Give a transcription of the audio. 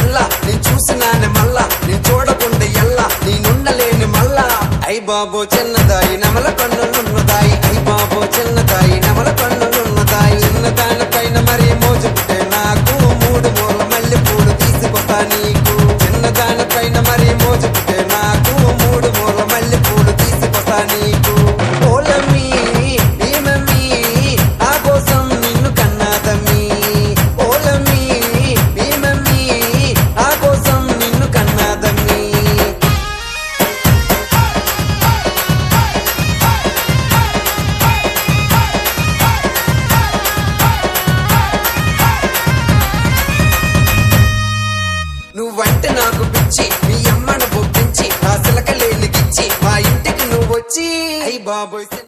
మళ్ళా నీ చూసినానే మళ్ళా నీ చూడకుండా ఎల్లా నీ నుండలేని మళ్ళా అయ్ బాబో చిన్నదాయి నమల కన్నులున్నదాయి అయ్ బాబో చిన్నదాయి నమల కన్నులున్నదాయి చిన్నదాని పైన మరీ మోజు పుట్టే నాకు మూడు మూల మల్లె పూలు తీసుకొస్తా నీకు చిన్నదాని పైన మరీ మోజు పుట్టే నాకు మూడు మూల మల్లె పూలు తీసుకొస్తా నీకు ఓలమ్మి ఏమమ్మి నా కోసం నిన్ను కన్నాదమ్మి ఓలమ్మి ఏమమ్మి నా కోసం నిన్ను కన్నాదమ్మి నువ్వంటే నాకు పిచ్చి మీ అమ్మను ఒప్పించి ఆ సిలకలేలిగిచ్చి మా ఇంటికి నువ్వు వచ్చి అయ్ బాబోయ్